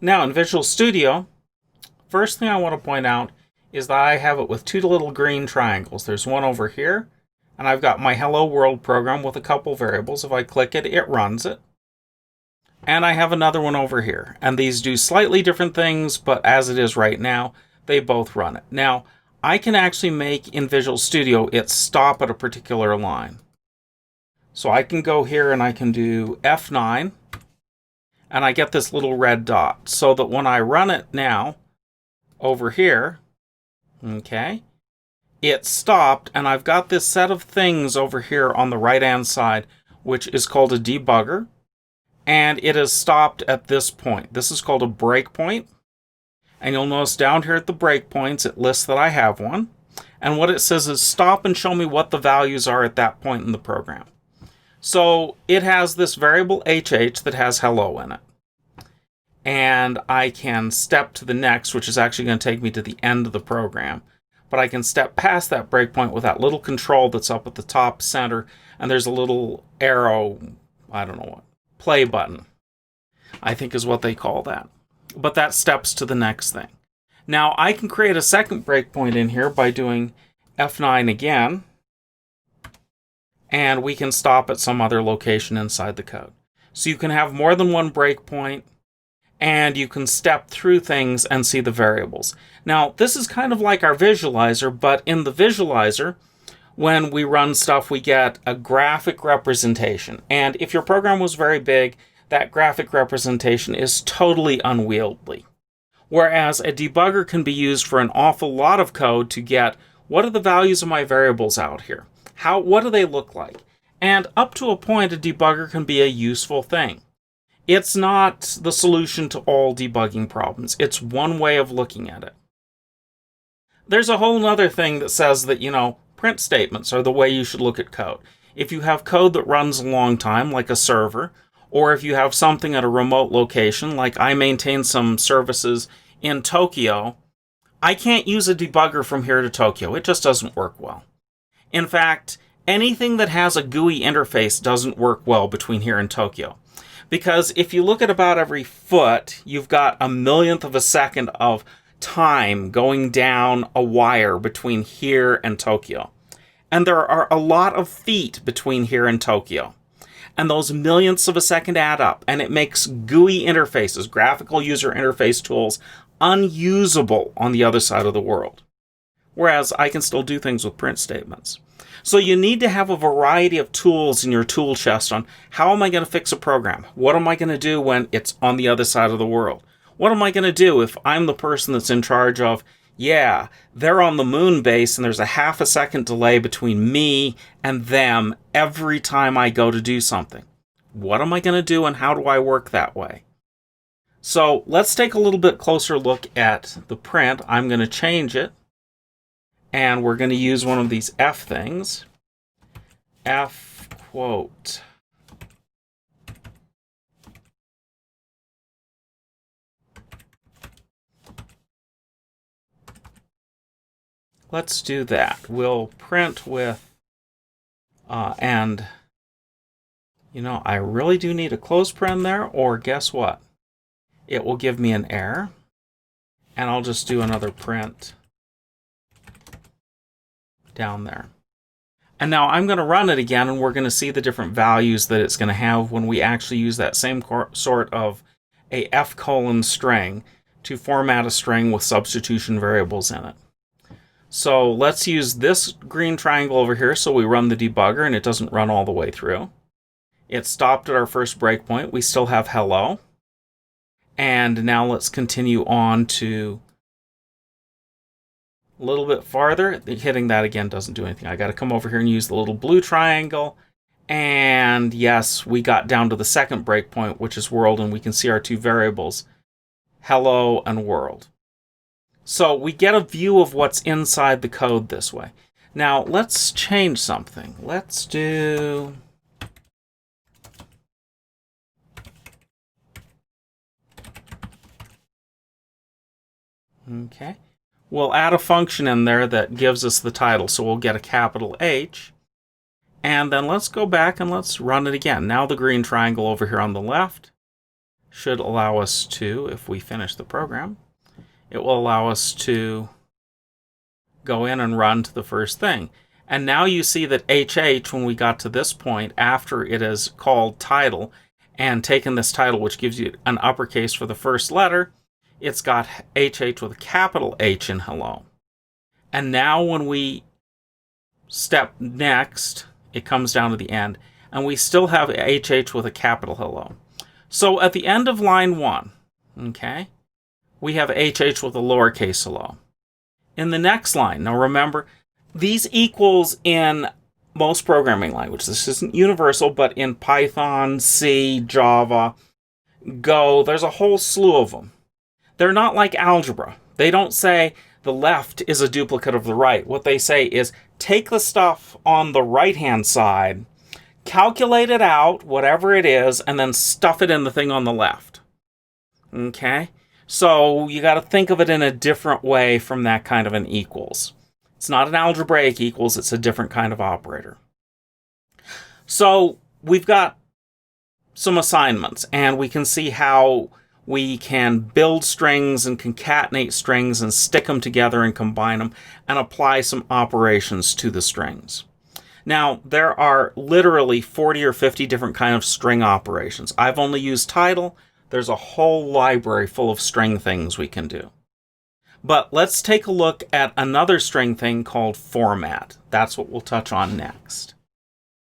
Now in Visual Studio, first thing I want to point out is that I have it with two little green triangles. There's one over here, and I've got my Hello World program with a couple variables. If I click it, it runs it. And I have another one over here. And these do slightly different things, but as it is right now, they both run it. Now, I can actually make in Visual Studio it stop at a particular line. So I can go here and I can do F9, and I get this little red dot. So that when I run it now, over here, okay, it stopped, and I've got this set of things over here on the right-hand side, which is called a debugger, and it has stopped at this point. This is called a breakpoint, and you'll notice down here at the breakpoints, it lists that I have one, and what it says is stop and show me what the values are at that point in the program. So it has this variable HH that has hello in it. And I can step to the next, which is actually going to take me to the end of the program. But I can step past that breakpoint with that little control that's up at the top center, and there's a little arrow, I don't know what, play button, I think is what they call that. But that steps to the next thing. Now I can create a second breakpoint in here by doing F9 again, and we can stop at some other location inside the code. So you can have more than one breakpoint, and you can step through things and see the variables. Now, this is kind of like our visualizer, but in the visualizer, when we run stuff, we get a graphic representation. And if your program was very big, that graphic representation is totally unwieldy. Whereas a debugger can be used for an awful lot of code to get, what are the values of my variables out here? What do they look like? And up to a point, a debugger can be a useful thing. It's not the solution to all debugging problems. It's one way of looking at it. There's a whole other thing that says that, print statements are the way you should look at code. If you have code that runs a long time, like a server, or if you have something at a remote location, like I maintain some services in Tokyo, I can't use a debugger from here to Tokyo. It just doesn't work well. In fact, anything that has a GUI interface doesn't work well between here and Tokyo. Because if you look at about every foot, you've got a millionth of a second of time going down a wire between here and Tokyo. And there are a lot of feet between here and Tokyo. And those millionths of a second add up, and it makes GUI interfaces, graphical user interface tools, unusable on the other side of the world. Whereas I can still do things with print statements. So you need to have a variety of tools in your tool chest on how am I going to fix a program? What am I going to do when it's on the other side of the world? What am I going to do if I'm the person that's in charge of, yeah, they're on the moon base and there's a half a second delay between me and them every time I go to do something? What am I going to do and how do I work that way? So let's take a little bit closer look at the print. I'm going to change it. And we're going to use one of these F things. F quote. Let's do that. We'll print with, and, I really do need a close paren there, or guess what? It will give me an error. And I'll just do another print down there. And now I'm going to run it again, and we're going to see the different values that it's going to have when we actually use that same sort of a F:* string to format a string with substitution variables in it. So let's use this green triangle over here so we run the debugger and it doesn't run all the way through. It stopped at our first breakpoint. We still have hello. And now let's continue on to a little bit farther. Hitting that again doesn't do anything. I got to come over here and use the little blue triangle. And yes, we got down to the second breakpoint, which is world, and we can see our two variables, hello and world. So we get a view of what's inside the code this way. Now let's change something. Let's do... Okay. We'll add a function in there that gives us the title. So we'll get a capital H. And then let's go back and let's run it again. Now the green triangle over here on the left should allow us to, if we finish the program, it will allow us to go in and run to the first thing. And now you see that HH, when we got to this point, after it has called title and taken this title, which gives you an uppercase for the first letter, it's got HH with a capital H in hello. And now when we step next, it comes down to the end, and we still have HH with a capital hello. So at the end of line 1, okay, we have HH with a lowercase hello. In the next line, now remember, these equals in most programming languages. This isn't universal, but in Python, C, Java, Go, there's a whole slew of them. They're not like algebra. They don't say the left is a duplicate of the right. What they say is take the stuff on the right-hand side, calculate it out, whatever it is, and then stuff it in the thing on the left. Okay? So you got to think of it in a different way from that kind of an equals. It's not an algebraic equals, it's a different kind of operator. So we've got some assignments, and we can see how we can build strings and concatenate strings and stick them together and combine them and apply some operations to the strings. Now, there are literally 40 or 50 different kind of string operations. I've only used title. There's a whole library full of string things we can do. But let's take a look at another string thing called format. That's what we'll touch on next.